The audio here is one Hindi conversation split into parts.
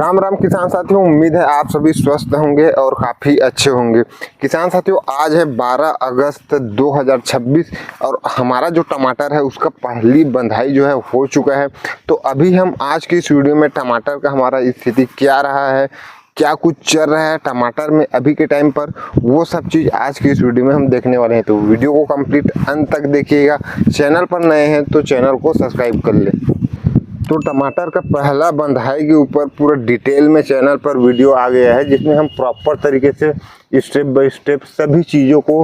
राम राम किसान साथियों, उम्मीद है आप सभी स्वस्थ होंगे और काफ़ी अच्छे होंगे। किसान साथियों, आज है 12 अगस्त 2026 और हमारा जो टमाटर है उसका पहली बंधाई जो है हो चुका है। तो अभी हम आज की इस वीडियो में टमाटर का हमारा स्थिति क्या रहा है, क्या कुछ चल रहा है टमाटर में अभी के टाइम पर, वो सब चीज़ आज की इस वीडियो में हम देखने वाले हैं। तो वीडियो को कंप्लीट अंत तक देखिएगा। चैनल पर नए हैं तो चैनल को सब्सक्राइब कर ले। तो टमाटर का पहला बंधाई के ऊपर पूरा डिटेल में चैनल पर वीडियो आ गया है, जिसमें हम प्रॉपर तरीके से स्टेप बाय स्टेप सभी चीज़ों को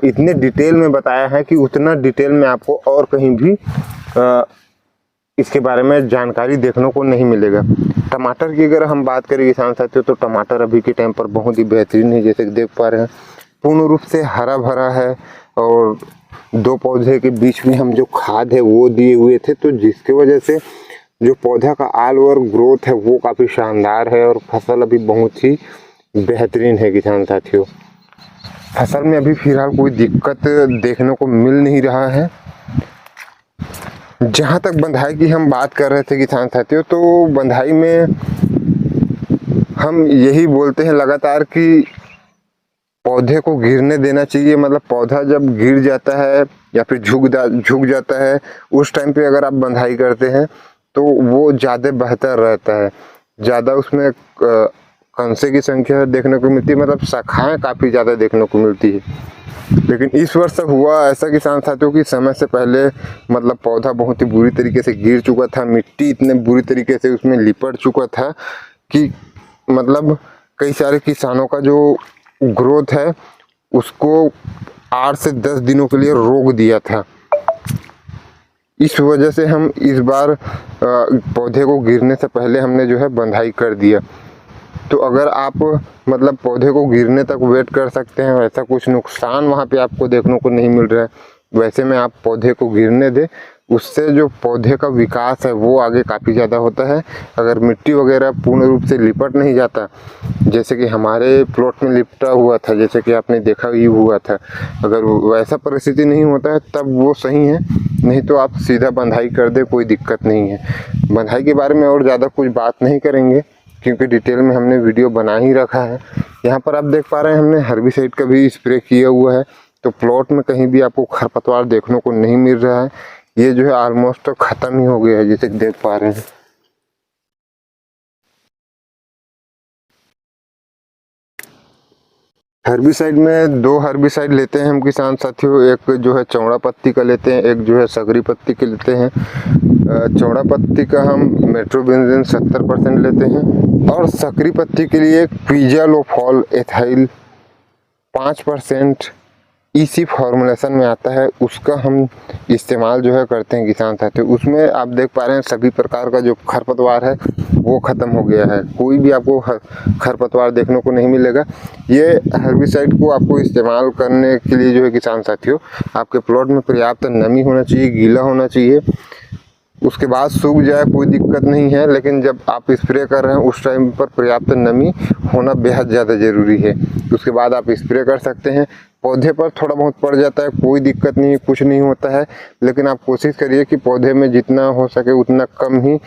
इतने डिटेल में बताया है कि उतना डिटेल में आपको और कहीं भी इसके बारे में जानकारी देखने को नहीं मिलेगा। टमाटर की अगर हम बात करें किसान साथियों, तो टमाटर अभी के टाइम पर बहुत ही बेहतरीन है। जैसे कि देख पा रहे हैं, पूर्ण रूप से हरा भरा है और दो पौधे के बीच में हम जो खाद है वो दिए हुए थे, तो जिसकी वजह से जो पौधा का ऑल ओवर ग्रोथ है वो काफ़ी शानदार है और फसल अभी बहुत ही बेहतरीन है। किसान साथियों, फसल में अभी फिलहाल कोई दिक्कत देखने को मिल नहीं रहा है। जहाँ तक बंधाई की हम बात कर रहे थे किसान साथियों, तो बंधाई में हम यही बोलते हैं लगातार कि पौधे को गिरने देना चाहिए। मतलब पौधा जब गिर जाता है या फिर झुक जाता है, उस टाइम पे अगर आप बंधाई करते हैं तो वो ज़्यादा बेहतर रहता है। ज़्यादा उसमें कंसे की संख्या देखने को मिलती है, मतलब शाखाएँ काफ़ी ज़्यादा देखने को मिलती है। लेकिन इस वर्ष हुआ ऐसा किसान साथियों कि समय से पहले मतलब पौधा बहुत ही बुरी तरीके से गिर चुका था, मिट्टी इतने बुरी तरीके से उसमें लिपट चुका था कि मतलब कई सारे किसानों का जो ग्रोथ है उसको 8 से 10 दिनों के लिए रोक दिया था। इस वजह से हम इस बार पौधे को गिरने से पहले हमने जो है बंधाई कर दिया। तो अगर आप मतलब पौधे को गिरने तक वेट कर सकते हैं, वैसा कुछ नुकसान वहाँ पे आपको देखने को नहीं मिल रहा है, वैसे में आप पौधे को गिरने दें। उससे जो पौधे का विकास है वो आगे काफ़ी ज़्यादा होता है। अगर मिट्टी वगैरह पूर्ण रूप से लिपट नहीं जाता, जैसे कि हमारे प्लॉट में लिपटा हुआ था, जैसे कि आपने देखा ही हुआ था, अगर वैसा परिस्थिति नहीं होता है तब वो सही है, नहीं तो आप सीधा बंधाई कर दे, कोई दिक्कत नहीं है। बंधाई के बारे में और ज़्यादा कुछ बात नहीं करेंगे क्योंकि डिटेल में हमने वीडियो बना ही रखा है। यहाँ पर आप देख पा रहे हैं हमने हर्बिसाइड का भी स्प्रे किया हुआ है, तो प्लॉट में कहीं भी आपको खरपतवार देखने को नहीं मिल रहा है। ये जो है ऑलमोस्ट ख़त्म ही हो गया है, जैसे देख पा रहे हैं। हर्बिसाइड में दो हर्बिसाइड लेते हैं हम किसान साथियों, एक जो है चौड़ा पत्ती का लेते हैं, एक जो है सगरी पत्ती के लेते हैं। चौड़ा पत्ती का हम मेट्रोबेंजीन 70% लेते हैं और सकरी पत्ती के लिए क्विजालोफॉल एथाइल 5% इसी फॉर्मुलेशन में आता है, उसका हम इस्तेमाल जो है करते हैं किसान साथियों। उसमें आप देख पा रहे हैं सभी प्रकार का जो खरपतवार है वो ख़त्म हो गया है, कोई भी आपको खरपतवार देखने को नहीं मिलेगा। ये हर्बिसाइड को आपको इस्तेमाल करने के लिए जो है किसान साथियों, आपके प्लॉट में पर्याप्त नमी होना चाहिए, गीला होना चाहिए। उसके बाद सूख जाए कोई दिक्कत नहीं है, लेकिन जब आप स्प्रे कर रहे हैं उस टाइम पर पर्याप्त नमी होना बेहद ज़्यादा ज़रूरी है। उसके बाद आप स्प्रे कर सकते हैं। पौधे पर थोड़ा बहुत पड़ जाता है, कोई दिक्कत नहीं, कुछ नहीं होता है, लेकिन आप कोशिश करिए कि पौधे में जितना हो सके उतना कम ही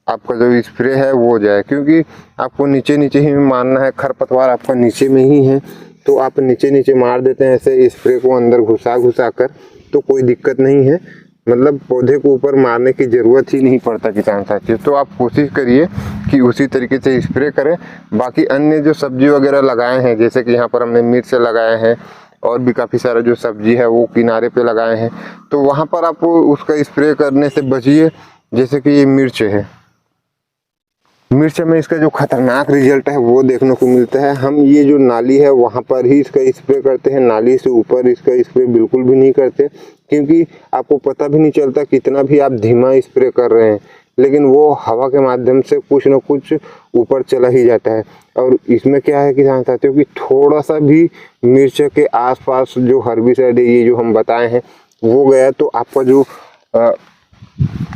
आपका जो स्प्रे है वो जाए, क्योंकि आपको नीचे नीचे ही मारना है। खरपतवार आपका नीचे में ही है, तो आप नीचे नीचे मार देते हैं ऐसे स्प्रे को अंदर घुसा कर, तो कोई दिक्कत नहीं है। मतलब पौधे को ऊपर मारने की ज़रूरत ही नहीं पड़ता किसान साथियों। तो आप कोशिश करिए कि उसी तरीके से स्प्रे करें। बाकी अन्य जो सब्जी वगैरह लगाए हैं, जैसे कि यहाँ पर हमने मिर्च लगाए हैं और भी काफ़ी सारा जो सब्जी है वो किनारे पे लगाए हैं, तो वहाँ पर आप उसका स्प्रे करने से बचिए। जैसे कि ये मिर्च है, मिर्च में इसका जो खतरनाक रिजल्ट है वो देखने को मिलता है। हम ये जो नाली है वहाँ पर ही इसका स्प्रे करते हैं, नाली से ऊपर इसका स्प्रे बिल्कुल भी नहीं करते, क्योंकि आपको पता भी नहीं चलता कितना भी आप धीमा स्प्रे कर रहे हैं, लेकिन वो हवा के माध्यम से कुछ न कुछ ऊपर चला ही जाता है। और इसमें क्या है किसान साथियों कि थोड़ा सा भी मिर्च के आसपास जो हर्बिसाइड है ये जो हम बताए हैं वो गया, तो आपका जो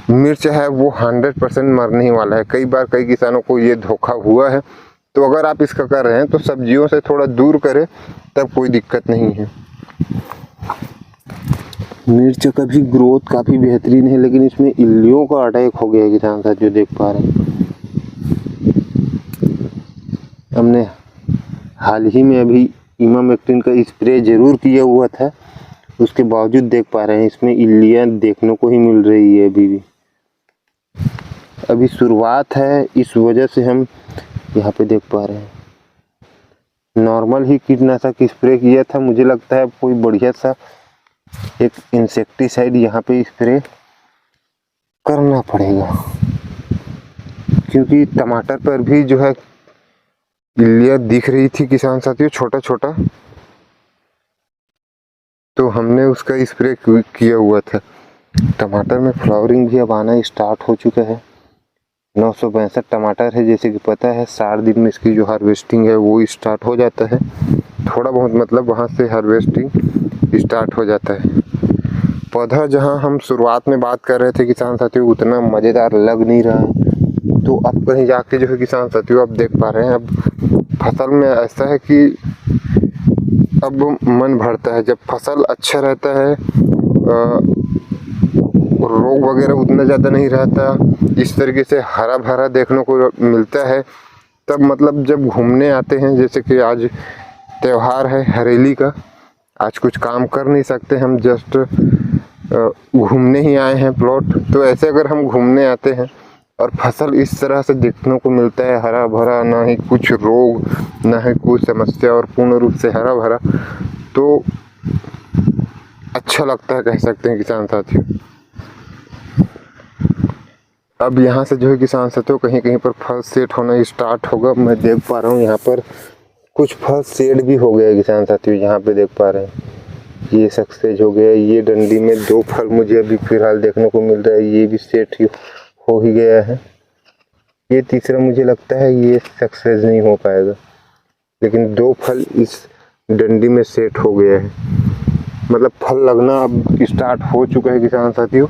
मिर्च है वो 100% मरने ही वाला है। कई बार कई किसानों को ये धोखा हुआ है। तो अगर आप इसका कर रहे हैं तो सब्जियों से थोड़ा दूर करें, तब कोई दिक्कत नहीं है। मिर्च का भी ग्रोथ काफ़ी बेहतरीन है, लेकिन इसमें इल्लियों का अटैक हो गया है किसान साथियों, देख पा रहे हैं। हमने हाल ही में अभी इमामेक्टिन का स्प्रे ज़रूर किया हुआ था, उसके बावजूद देख पा रहे हैं इसमें इल्लियाँ देखने को ही मिल रही है। अभी शुरुआत है, इस वजह से हम यहाँ पे देख पा रहे हैं। नॉर्मल ही कीटनाशक स्प्रे किया था, मुझे लगता है कोई बढ़िया सा एक इंसेक्टिसाइड यहाँ पे स्प्रे करना पड़ेगा, क्योंकि टमाटर पर भी जो है इल्लियाँ दिख रही थी किसान साथियों, छोटा छोटा, तो हमने उसका स्प्रे किया हुआ था। टमाटर में फ्लावरिंग भी अब आना स्टार्ट हो चुका है। 962 टमाटर है, जैसे कि पता है 60 दिन में इसकी जो हार्वेस्टिंग है वो स्टार्ट हो जाता है। थोड़ा बहुत मतलब वहाँ से हार्वेस्टिंग स्टार्ट हो जाता है। पौधा जहाँ हम शुरुआत में बात कर रहे थे किसान साथियों, उतना मज़ेदार लग नहीं रहा है, तो अब कहीं जाके जो है किसान साथियों अब देख पा रहे हैं। अब फसल में ऐसा है कि अब मन भरता है, जब फसल अच्छा रहता है, रोग वगैरह उतना ज़्यादा नहीं रहता, इस तरीके से हरा भरा देखने को मिलता है, तब मतलब जब घूमने आते हैं, जैसे कि आज त्यौहार है हरेली का, आज कुछ काम कर नहीं सकते, हम जस्ट घूमने ही आए हैं प्लॉट, तो ऐसे अगर हम घूमने आते हैं और फसल इस तरह से देखने को मिलता है हरा भरा, ना ही कुछ रोग ना ही कुछ समस्या और पूर्ण रूप से हरा भरा, तो अच्छा लगता है, कह सकते हैं किसान साथियों। अब यहाँ से जो है किसान साथियों कहीं कहीं पर फल सेट होना स्टार्ट होगा। मैं देख पा रहा हूँ यहाँ पर कुछ फल सेट भी हो गया किसान साथियों, यहाँ पे देख पा रहे हैं ये सक्सेस हो गया। ये डंडी में 2 फल मुझे अभी फिलहाल देखने को मिल रहा है, ये भी सेट हो ही गया है। ये तीसरा मुझे लगता है ये सक्सेस नहीं हो पाएगा, लेकिन 2 फल इस डंडी में सेट हो गया है, मतलब फल लगना अब स्टार्ट हो चुका है किसान साथियों,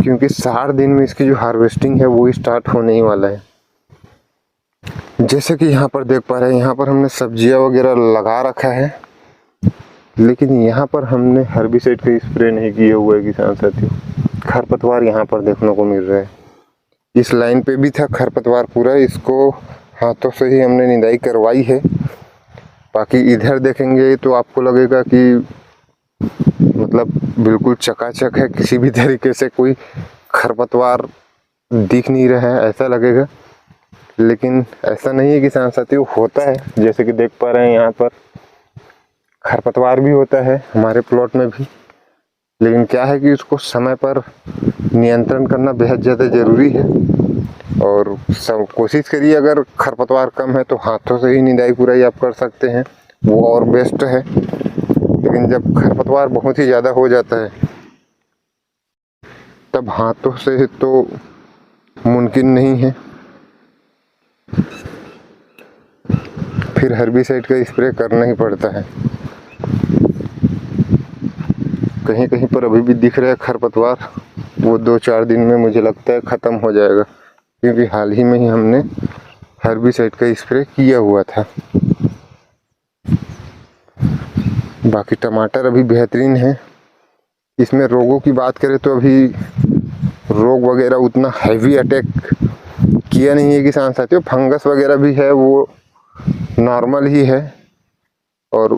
क्योंकि 60 दिन में इसकी जो हार्वेस्टिंग है वो स्टार्ट होने ही वाला है। जैसे कि यहाँ पर देख पा रहे हैं, यहाँ पर हमने सब्जियाँ वगैरह लगा रखा है, लेकिन यहाँ पर हमने हर्बिसाइड का स्प्रे नहीं किया हुआ है किसान साथियों। खरपतवार यहाँ पर देखने को मिल रहा है, इस लाइन पे भी था खरपतवार पूरा, इसको हाथों से ही हमने निदाई करवाई है। बाकी इधर देखेंगे तो आपको लगेगा कि मतलब बिल्कुल चकाचक है, किसी भी तरीके से कोई खरपतवार दिख नहीं रहा है ऐसा लगेगा, लेकिन ऐसा नहीं है किसान साथियों, होता है। जैसे कि देख पा रहे हैं यहाँ पर खरपतवार भी होता है हमारे प्लॉट में भी, लेकिन क्या है कि उसको समय पर नियंत्रण करना बेहद ज़्यादा ज़रूरी है। और सब कोशिश करिए, अगर खरपतवार कम है तो हाथों से ही निदाई पुराई आप कर सकते हैं, वो और बेस्ट है। लेकिन जब खरपतवार बहुत ही ज़्यादा हो जाता है तब हाथों से तो मुमकिन नहीं है, फिर हर्बिसाइड का स्प्रे करना ही पड़ता है। कहीं कहीं पर अभी भी दिख रहा है खरपतवार, वो 2-4 दिन में मुझे लगता है ख़त्म हो जाएगा, क्योंकि हाल ही में ही हमने हर्बिसाइड का स्प्रे किया हुआ था। बाकी टमाटर अभी बेहतरीन है। इसमें रोगों की बात करें तो अभी रोग वगैरह उतना हैवी अटैक किया नहीं है किसान साथियों। फंगस वगैरह भी है, वो नॉर्मल ही है, और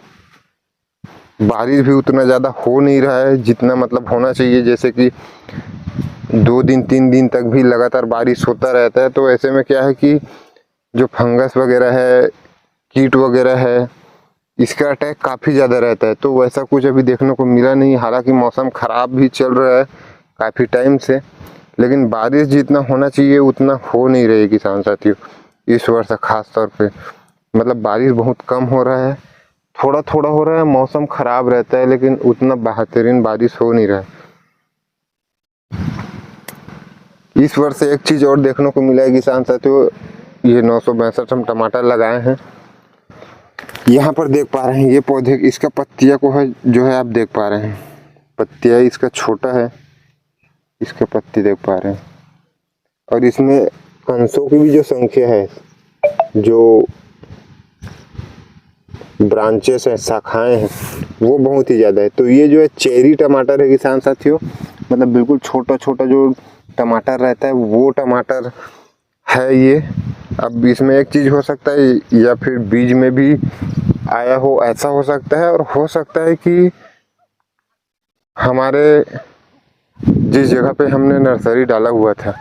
बारिश भी उतना ज़्यादा हो नहीं रहा है जितना मतलब होना चाहिए। जैसे कि 2 दिन 3 दिन तक भी लगातार बारिश होता रहता है, तो ऐसे में क्या है कि जो फंगस वगैरह है, कीट वगैरह है, इसका अटैक काफ़ी ज़्यादा रहता है। तो वैसा कुछ अभी देखने को मिला नहीं, हालांकि मौसम ख़राब भी चल रहा है काफ़ी टाइम से, लेकिन बारिश जितना होना चाहिए उतना हो नहीं रही किसान साथियों इस वर्ष ख़ास तौर पे। मतलब बारिश बहुत कम हो रहा है, थोड़ा थोड़ा हो रहा है, मौसम ख़राब रहता है, लेकिन उतना बेहतरीन बारिश हो नहीं रहा है। इस वर्ष एक चीज़ और देखने को मिला है किसान साथियों, ये 962 हम टमाटर लगाए हैं। यहाँ पर देख पा रहे हैं ये पौधे, इसका पत्तियाँ को है जो है आप देख पा रहे हैं, पत्तियाँ इसका छोटा है, इसके पत्ती देख पा रहे हैं, और इसमें कंसों की भी जो संख्या है, जो ब्रांचेस हैं, शाखाएं हैं, वो बहुत ही ज़्यादा है। तो ये जो है चेरी टमाटर है किसान साथियों, मतलब बिल्कुल छोटा छोटा जो टमाटर रहता है वो टमाटर है ये। अब इसमें एक चीज़ हो सकता है, या फिर बीज में भी आया हो, ऐसा हो सकता है। और हो सकता है कि हमारे जिस जगह पे हमने नर्सरी डाला हुआ था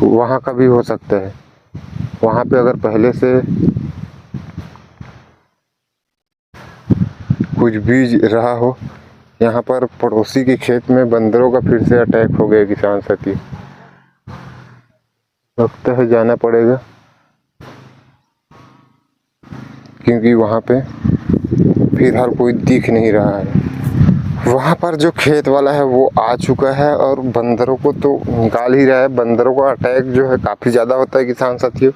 वहाँ का भी हो सकता है। वहाँ पे अगर पहले से कुछ बीज रहा हो, यहाँ पर पड़ोसी के खेत में बंदरों का फिर से अटैक हो गया किसान साथी। लगता है जाना पड़ेगा, क्योंकि वहाँ पे फिलहाल कोई दिख नहीं रहा है। वहाँ पर जो खेत वाला है वो आ चुका है और बंदरों को तो निकाल ही रहा है। बंदरों का अटैक जो है काफ़ी ज़्यादा होता है किसान साथियों।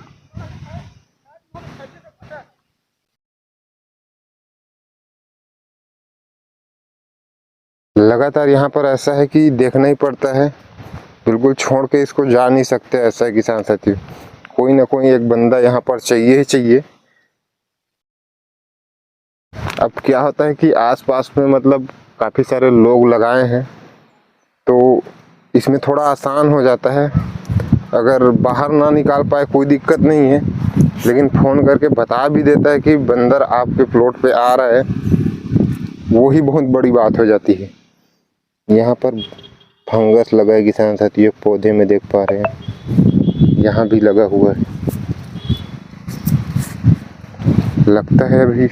लगातार यहाँ पर ऐसा है कि देखना ही पड़ता है, बिल्कुल छोड़ के इसको जा नहीं सकते। ऐसा है किसान साथियों, कोई ना कोई एक बंदा यहाँ पर चाहिए ही चाहिए। अब क्या होता है कि आसपास में मतलब काफ़ी सारे लोग लगाए हैं, तो इसमें थोड़ा आसान हो जाता है। अगर बाहर ना निकाल पाए कोई दिक्कत नहीं है, लेकिन फ़ोन करके बता भी देता है कि बंदर आपके प्लॉट पे आ रहा है, वो ही बहुत बड़ी बात हो जाती है। यहाँ पर फंगस लगा है किसान साथियों, पौधे में देख पा रहे हैं, यहाँ भी लगा हुआ है। लगता है अभी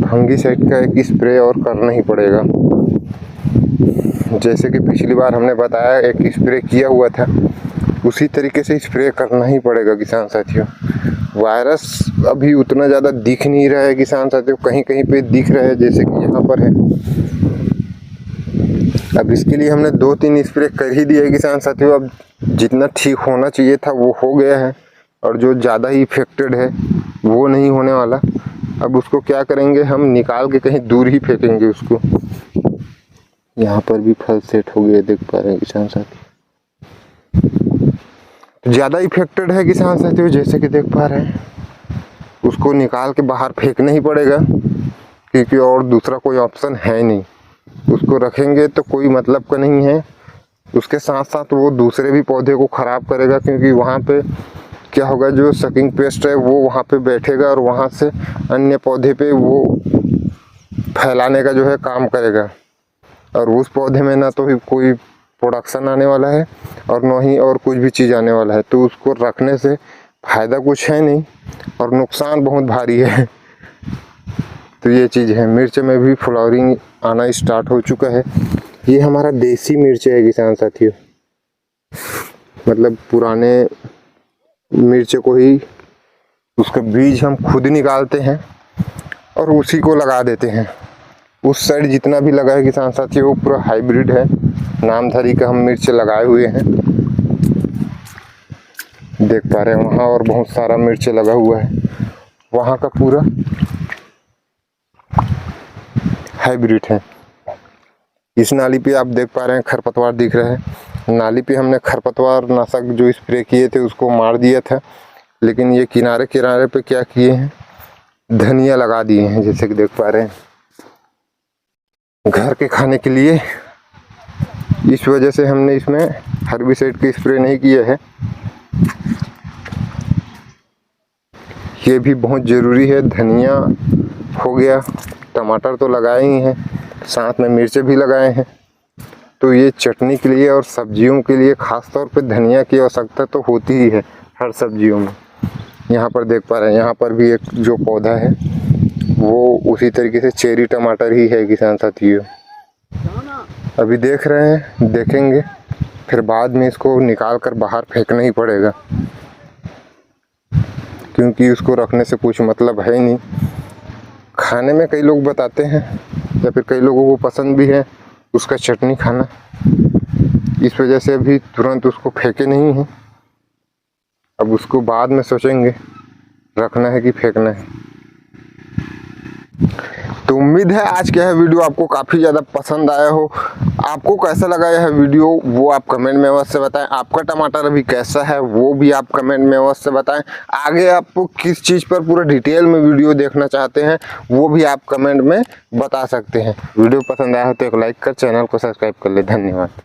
फंगीसाइड का एक स्प्रे और करना ही पड़ेगा। जैसे कि पिछली बार हमने बताया एक स्प्रे किया हुआ था, उसी तरीके से स्प्रे करना ही पड़ेगा किसान साथियों। वायरस अभी उतना ज़्यादा दिख नहीं रहा है किसान साथियों, कहीं कहीं पे दिख रहा है, जैसे कि यहाँ पर है। अब इसके लिए हमने 2-3 स्प्रे कर ही दिए किसान साथियों। अब जितना ठीक होना चाहिए था वो हो गया है, और जो ज़्यादा ही इफेक्टेड है वो नहीं होने वाला। अब उसको क्या करेंगे, हम निकाल के कहीं दूर ही फेंकेंगे उसको। यहाँ पर भी फल सेट हो गया, देख पा रहे हैं किसान साथी। ज़्यादा इफेक्टेड है किसान साथियों, जैसे कि देख पा रहे हैं। उसको निकाल के बाहर फेंकना ही पड़ेगा, क्योंकि और दूसरा कोई ऑप्शन है नहीं। उसको रखेंगे तो कोई मतलब का नहीं है। उसके साथ साथ वो दूसरे भी पौधे को ख़राब करेगा, क्योंकि वहाँ पे क्या होगा, जो सकिंग पेस्ट है वो वहाँ पे बैठेगा और वहाँ से अन्य पौधे पे वो फैलाने का जो है काम करेगा। और उस पौधे में ना तो कोई प्रोडक्शन आने वाला है और न ही और कुछ भी चीज़ आने वाला है। तो उसको रखने से फ़ायदा कुछ है नहीं और नुकसान बहुत भारी है। तो ये चीज़ है। मिर्च में भी फ्लावरिंग आना स्टार्ट हो चुका है। ये हमारा देसी मिर्च है किसान साथियों, मतलब पुराने मिर्च को ही उसका बीज हम खुद निकालते हैं और उसी को लगा देते हैं। उस साइड जितना भी लगा है किसान साथियों वो पूरा हाइब्रिड है। नामधारी का हम मिर्च लगाए हुए हैं, देख पा रहे हैं। वहाँ और बहुत सारा मिर्च लगा हुआ है, वहाँ का पूरा हाइब्रिड है। इस नाली पे आप देख पा रहे हैं खरपतवार दिख रहा है। नाली पे हमने खरपतवार नाशक जो स्प्रे किए थे उसको मार दिया था, लेकिन ये किनारे किनारे पे क्या किए हैं, धनिया लगा दिए हैं, जैसे कि देख पा रहे हैं, घर के खाने के लिए। इस वजह से हमने इसमें हर्बिसाइड की स्प्रे नहीं किया है। ये भी बहुत ज़रूरी है। धनिया हो गया, टमाटर तो लगाए ही हैं, साथ में मिर्चे भी लगाए हैं। तो ये चटनी के लिए और सब्जियों के लिए ख़ास तौर पे धनिया की आवश्यकता तो होती ही है हर सब्जियों में। यहाँ पर देख पा रहे हैं, यहाँ पर भी एक जो पौधा है वो उसी तरीके से चेरी टमाटर ही है किसान साथियों। अभी देख रहे हैं, देखेंगे, फिर बाद में इसको निकाल कर बाहर फेंकना ही पड़ेगा, क्योंकि उसको रखने से कुछ मतलब है ही नहीं। खाने में कई लोग बताते हैं या फिर कई लोगों को पसंद भी है उसका चटनी खाना, इस वजह से अभी तुरंत उसको फेंके नहीं हैं। अब उसको बाद में सोचेंगे रखना है कि फेंकना है। तो उम्मीद है आज का यह वीडियो आपको काफ़ी ज़्यादा पसंद आया हो। आपको कैसा लगा यह वीडियो वो आप कमेंट में अवश्य बताएं। आपका टमाटर अभी कैसा है वो भी आप कमेंट में अवश्य बताएं। आगे आपको किस चीज़ पर पूरा डिटेल में वीडियो देखना चाहते हैं वो भी आप कमेंट में बता सकते हैं। वीडियो पसंद आया हो तो एक लाइक कर चैनल को सब्सक्राइब कर ले। धन्यवाद।